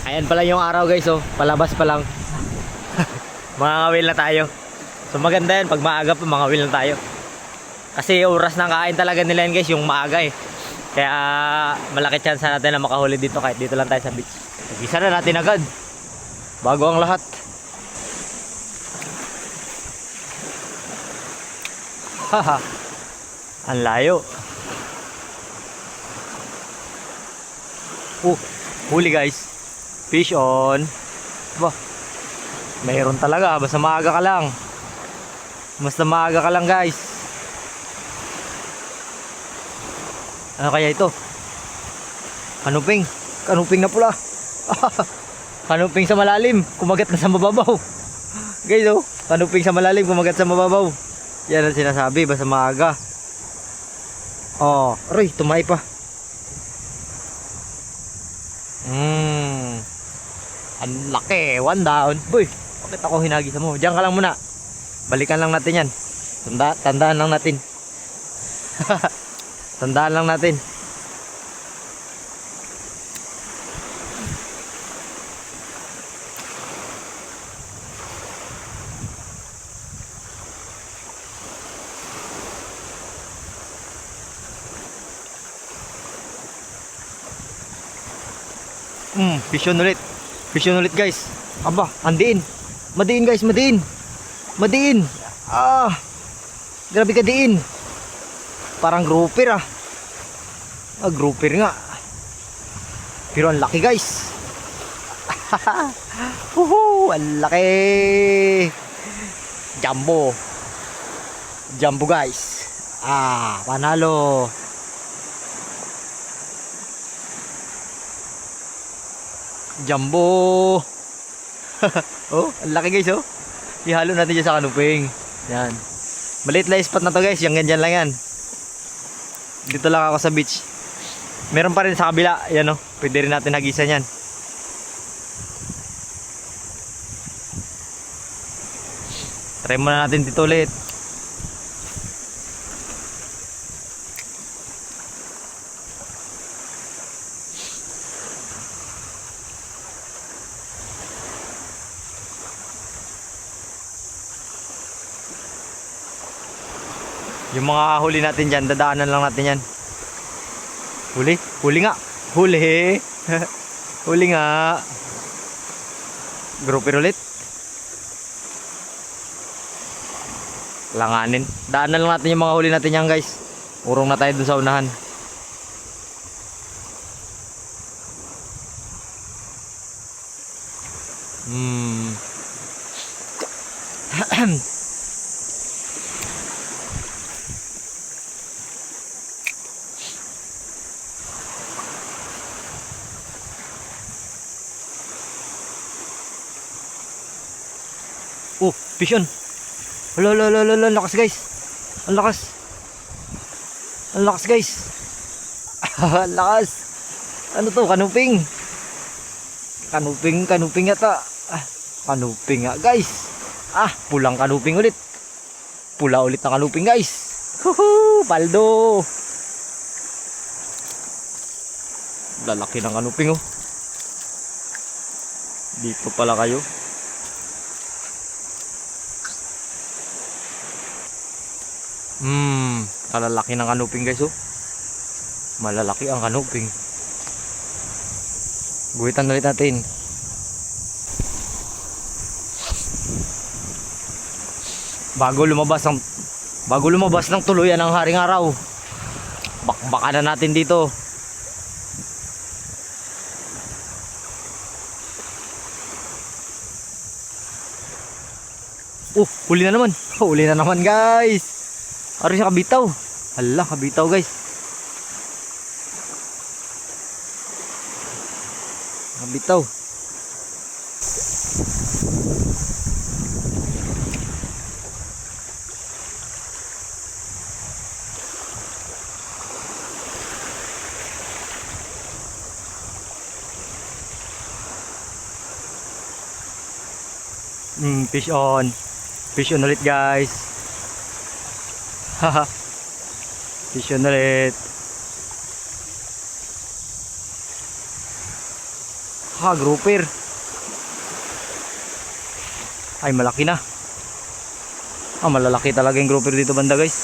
Ayan pala yung araw guys, oh. Palabas pa lang. Mangangawil na tayo. So maganda yan, pag maaga pa mangawil na tayo. Kasi oras ng kain talaga nila yan guys, yung maaga eh. Kaya malaki chance natin na makahuli dito kahit dito lang tayo sa beach. Isa na natin agad. Bago ang lahat. Haha. Ang layo. Huli guys. Fish on. Bah. Mayroon talaga, basta maaga ka lang. Basta maaga ka lang guys. Ano kaya ito? Kanuping. Kanuping na pula. Kanuping sa malalim, kumagat na sa mababaw. Guys oh, kanuping sa malalim, kumagat sa mababaw. Yan ang sinasabi, basta maaga. Oh, aray, tumay pa. Ang laki, one down. Boy, bakit ako hinagisa mo? Diyan ka lang muna. Balikan lang natin yan. Tandaan lang natin. Tandaan lang natin. Vision ulit. Vision ulit guys. Aba, andiin. Madiin guys, madiin. Madiin. Grabe ka diin. Parang grouper ah. Grouper nga. Pero ang laki guys. Ang laki. Jumbo. Jumbo guys. Panalo. Jumbo. Oh, ang laki guys oh. Ihalo natin dyan sa kanuping. Yan. Maliit lang spot na to guys. Yung ganyan lang yan. Dito lang ako sa beach. Meron pa rin sa kabila. Yan oh. Pwede rin natin hagisan yan. Try muna natin dito ulit. Yung mga huli natin dyan, dadaanan lang natin yan. Huli? Huli nga. Huli. Huli nga. Grouper ulit. Langanin. Daanan lang natin yung mga huli natin yan guys. Urong na tayo dun sa unahan. Fish on. Hala, lakas guys. Ang lakas. Ang lakas guys. Ang lakas. Ano to? Kanuping. Kanuping yata. Kanuping nga guys. Pulang kanuping ulit. Pula ulit na kanuping guys. Paldo. Lalaki ng kanuping oh. Dito pala kayo. Kalalaki ng kanuping guys oh. Malalaki ang kanuping. Guhitan ulit natin. Bago lumabas ng tuluyan ng haring araw. Bakbakan na natin dito. Huli na naman. Huli na naman guys. Ari siya kabitaw. Hala, kabitaw guys. Kabitaw. Fish on. Fish on ulit guys. Haha. Fish on ulit. Ha, grouper. Ay, malaki na. Ah, malalaki talaga yung grouper dito banda guys.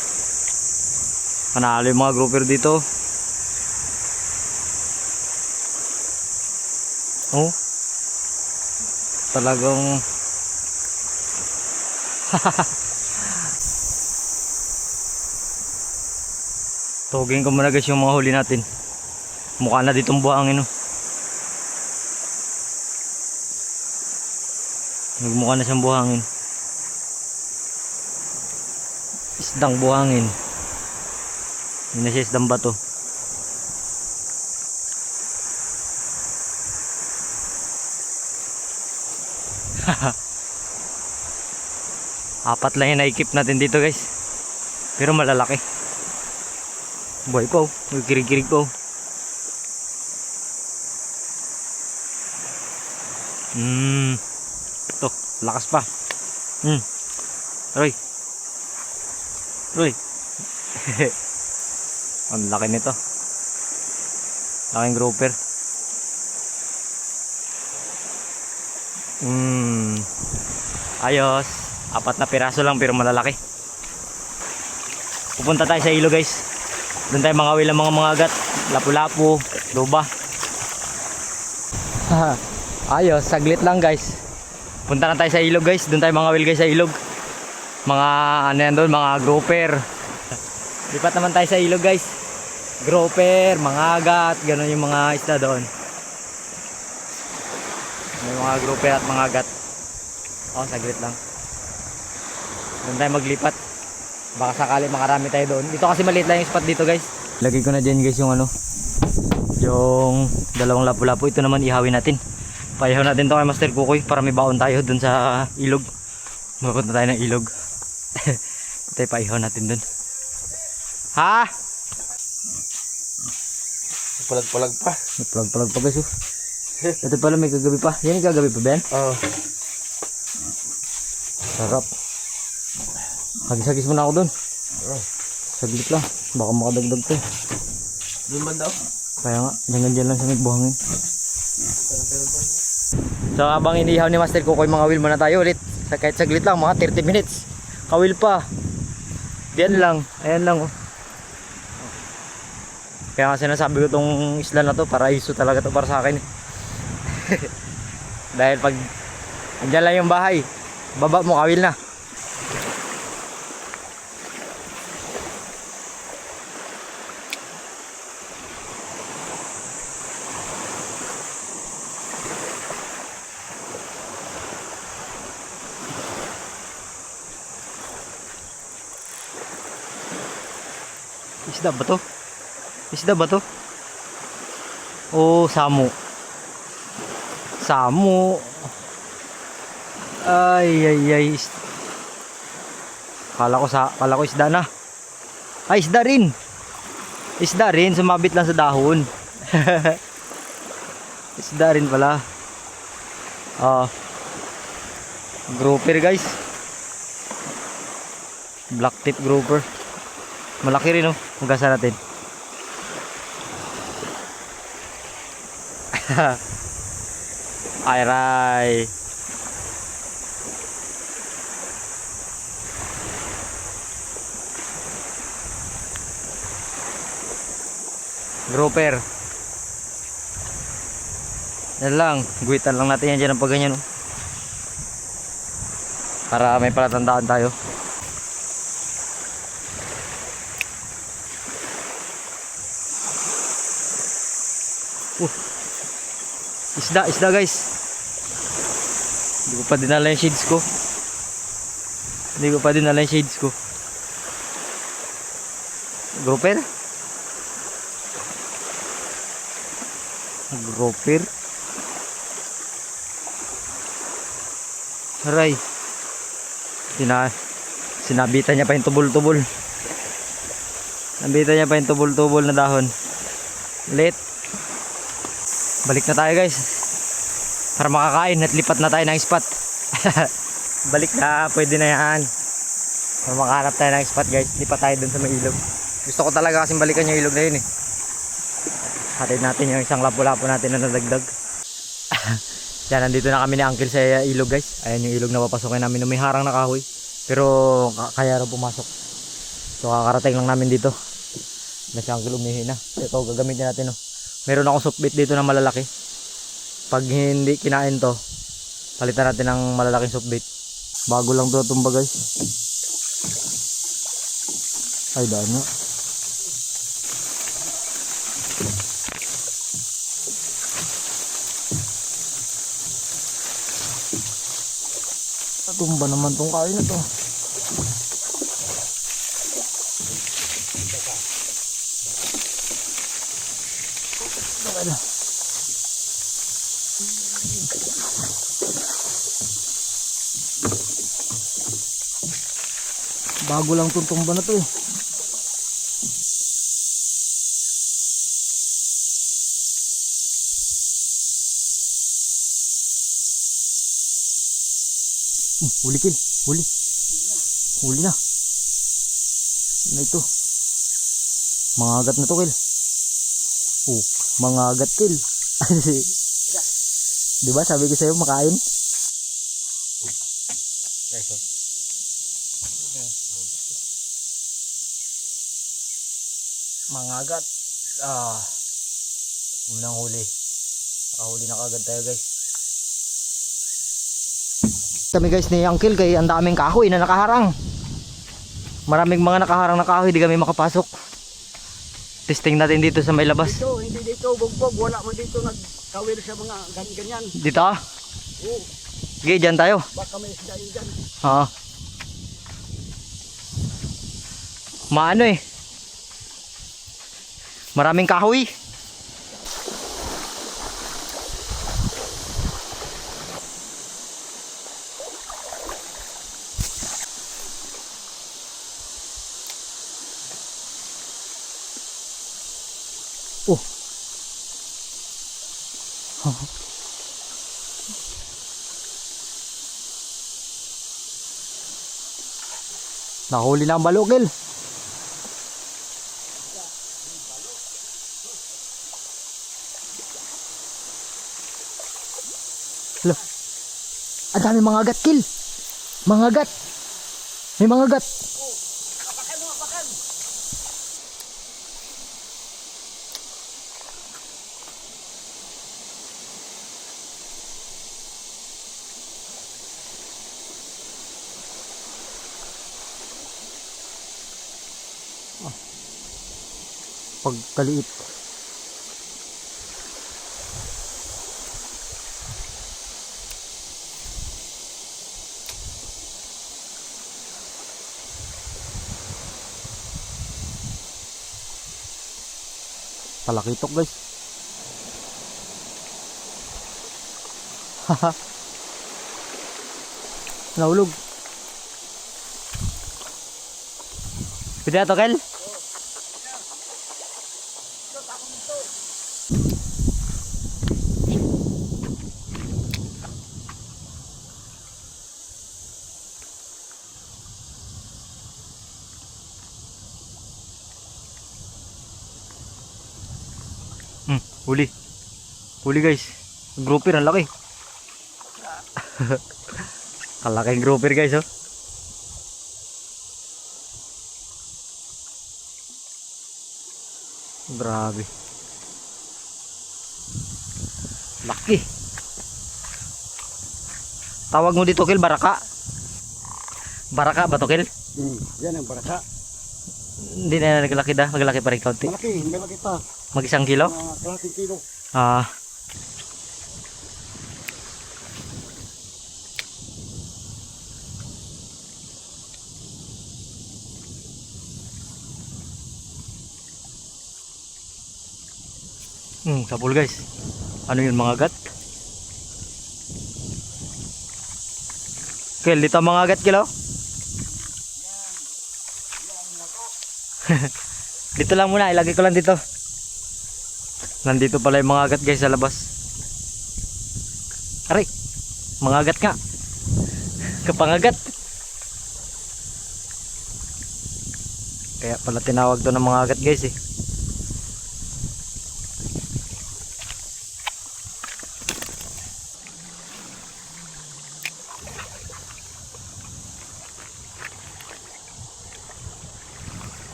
Panalo yung mga grouper dito. Oh. Talagang tugin ko muna guys yung mga huli natin. Mukha na ditong buhangin, no. Nagmukha na siyang buhangin. Isdang buhangin. Hindi na siya isdang bato. Apat lang yung naikip natin dito guys. Pero malalaki. Buhay po. Kirig-kirig po. Ito, lakas pa. Roy. Roy. Ang laki nito. Laking grouper. Ayos. Apat na piraso lang pero malalaki. Pupunta tayo sa ilog guys. Doon tayo mangawil ang mga agat. Lapu-lapu, luba. Ayos, saglit lang guys. Punta na tayo sa ilog guys. Doon tayo mangawil guys sa ilog. Mga ano yan doon, mga grouper. Lipat naman tayo sa ilog guys. Grouper, mga agat, gano'n yung mga isda doon. May mga grouper at mga agat. Oh, saglit lang. Doon tayo maglipat. Baka sakali makarami tayo doon. Dito kasi maliit lang yung spot dito guys. Lagay ko na dyan guys yung ano, yung dalawang lapu-lapu. Ito naman ihawin natin. Paihaw natin to kay Master Kukoy para may baon tayo doon sa ilog. Mapunta tayo ng ilog. Ito tayo paihaw natin doon. Ha? Palag-palag pa. May palag-palag pa guys. Ito pala may kagabi pa. Yan yung kagabi pa Ben? Oo. Sarap. Hagis-hagis muna ako doon. Saglit lang. Baka makadagdag to. Doon man daw? Kaya nga, dyan lang sa may buhangin. So habang inihaw ni Master Kukoy, mga will muna tayo ulit. Kahit saglit lang, mga 30 minutes. Kawil pa. Diyan lang. Ayan lang oh. Kaya nga sinasabi ko tong isla na to, paraiso talaga to para sa akin. Dahil pag andyan lang yung bahay, baba mo kawil na. Isda ba to? Isda ba to? Oh, samo. Samo. Ay. Kala ko isda na. Ay, isda rin. Isda rin, sumabit lang sa dahon. Isda rin pala. Grouper guys. Black tip grouper. Malaki rin oh. Hugasan natin. Ay. Grouper. Yan lang. Guwitan lang natin yan dyan ng pagganyan. Para may palatandaan tayo. Isda guys. Hindi ko pa dinala yung shades ko. Grouper. Aray. Sinabitan niya pa yung tubol-tubol. Nabitan niya pa yung tubol-tubol na dahon. Late. Balik na tayo guys. Para makakain at lipat na tayo ng spot. Balik na, pwede na yan. Para makahanap tayo ng spot guys. Lipat tayo dun sa may ilog. Gusto ko talaga kasing balikan yung ilog na yun eh. Hatid natin yung isang lapu-lapu natin na nadagdag. Yan, nandito na kami ni Uncle sa ilog guys. Ayan yung ilog na papasukin namin na may harang na kahoy. Pero kaya rin pumasok. So kakarating lang namin dito. Na si Uncle umihi na. Ito gagamitin natin no. Meron akong softbait dito na malalaki. Pag hindi kinain to, palitan natin ng malalaking softbait. Bago lang to tumba guys. Ay daan nga. Tumba naman tong kain na to. Okay na. Bago lang tong tumba na to eh. Huli kill, huli. Huli na. Ano ito? Mangagat na to kill. Oh, mangagat kill. Diba sabi ko sa'yo makain? Guys, oh. Mangagat. Unang huli. Nakahuli na kagad tayo guys. Kami guys ni Uncle kay ang daming kahoy na nakaharang. Maraming mga nakaharang na kahoy, di kami makapasok. Testing natin dito sa may labas. Dito, hindi dito, bugbog, wala man dito nagkawil sa mga ganyan. Dito ah? Oo, Okay, dyan tayo. baka may isda yun dyan. Oo. Maano eh. Maraming kahoy. Oh. Nahuli na ang balukil. Hello. Ang dami mga gat kill. Mga gat. May mga gat. Apakan mo, apakan! Pagkaliit. Palakitok guys. Haha. Nahulog. Pwede na to, Kel? Huli. Huli guys. Grouper ang laki. Kalaking grouper guys oh. Grabe. Laki. Tawag mo dito Kel, baraka. Baraka ba to Kel? Yan ang baraka. Hindi na naglaki da, maglaki pa rin kaunti. Malaki, malaki pa. Mag 1 kilo? Kalating kilo. Ah. Sapul guys. Ano yun mga gat? Kel, dito mga gat kilo? Dito lang muna, ilagay ko lang dito. Nandito pala yung mga agat guys sa labas. Aray, mga agat nga. Kapangagat. Kaya pala tinawag to ng mga agat guys eh.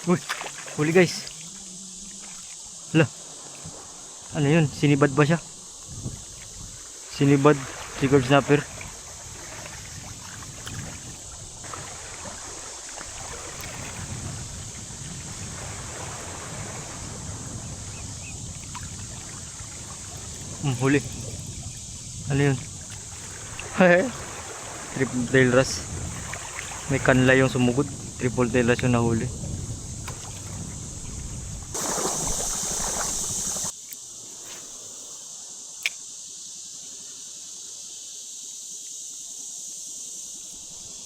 Uy, huli guys. Hala. Ano yun? Sinibad ba siya? Sinibad. Trigger snapper. Huli. Ano yun? Triple tail wrasse. May kanla yung sumugod. Triple tail wrasse yung nahuli.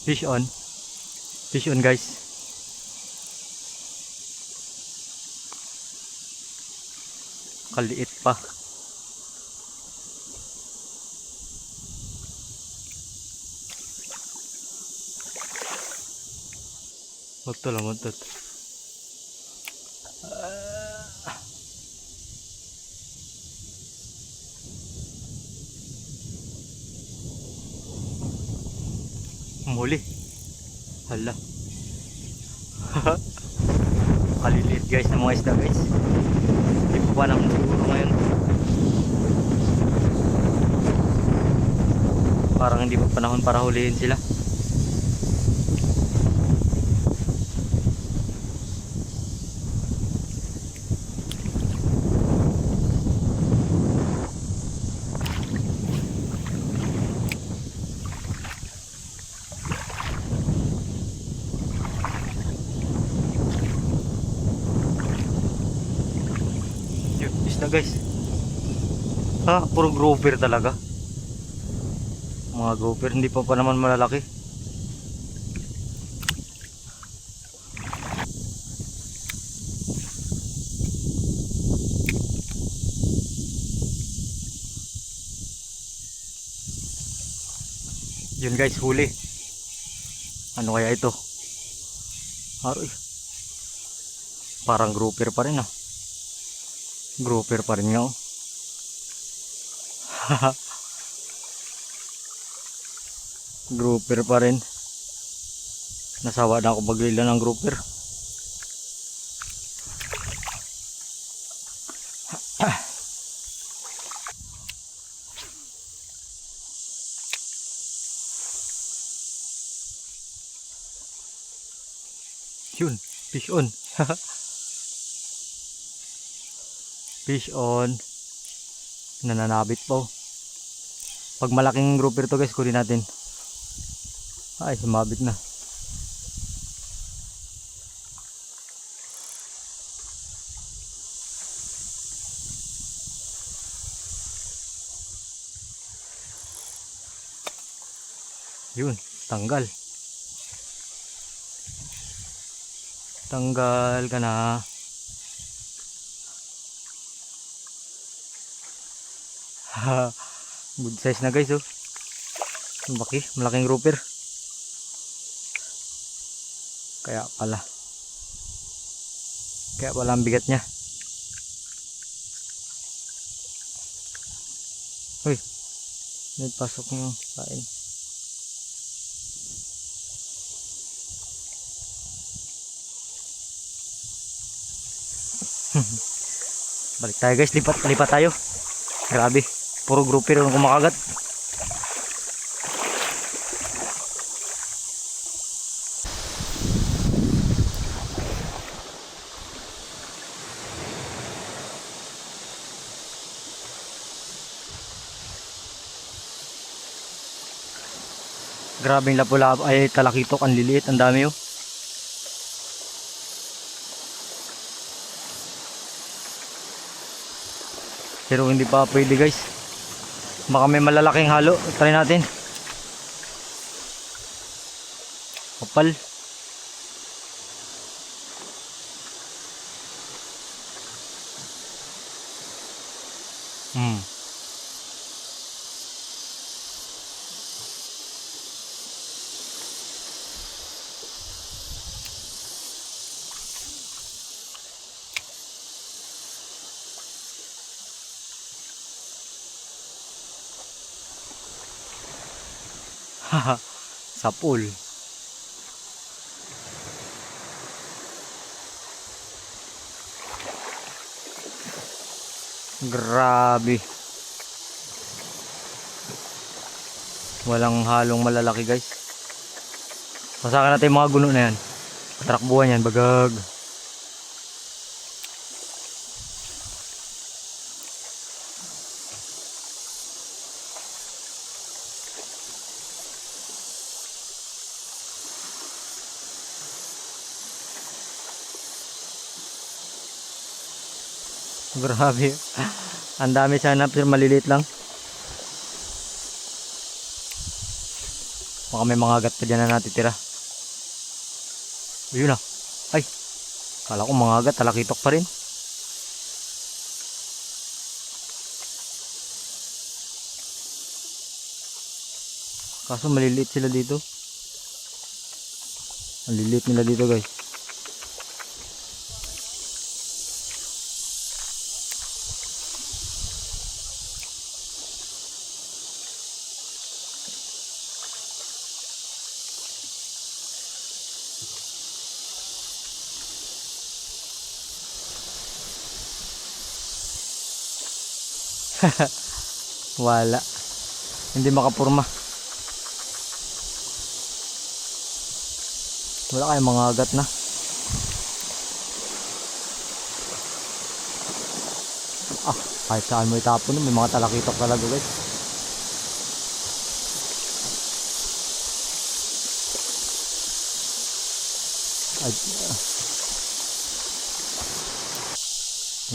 Fish on. Fish on guys. Kaliit pa. Magto lang, magto. Muli. Hala. Kaliliit guys ng mga isda guys. Hindi pa naman siguro ngayon. Parang hindi pa panahon para hulihin sila. Na guys, puro grouper talaga, mga grouper, hindi pa naman malalaki. Yun guys, huli. Ano kaya ito? Aroy, parang grouper pa rin Grouper pa rin nga Grouper pa rin. Nasawa na ako maglila ng grouper. Yun, fish on. Fish on. Nananabit po. Pag malaking grouper to guys, kunin natin. Ay, sumabit na. Yun, tanggal. Tanggal ka na. Good size na guys Laki, malaking grouper. Kaya pala ang bigat niya. Uy, may pasok yung kain. Balik tayo guys, lipat tayo. Grabe, puro grouper yung kumakagat. Grabe yung lapu-lapu ay talakitok, ang liliit, ang dami Pero hindi pa pwede guys. Baka may malalaking halo. Try natin. Kapal. Haha, sapul. Grabe. Walang halong malalaki guys. Pasakan natin yung mga guno na yan. Patrakbuhan yan, bagag. Grabe. Ang dami sana pero maliliit lang. Baka may mga agat pa dyan na natitira. Ayun na. Ay. Kala ko mga agat, talakitok pa rin. Kaso maliliit sila dito. Ang liliit nila dito guys. Wala. Hindi makapurma. Wala kayong mga agat na. Kahit saan mo itapon, may mga talakitok talaga guys. Ay,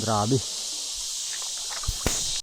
grabe.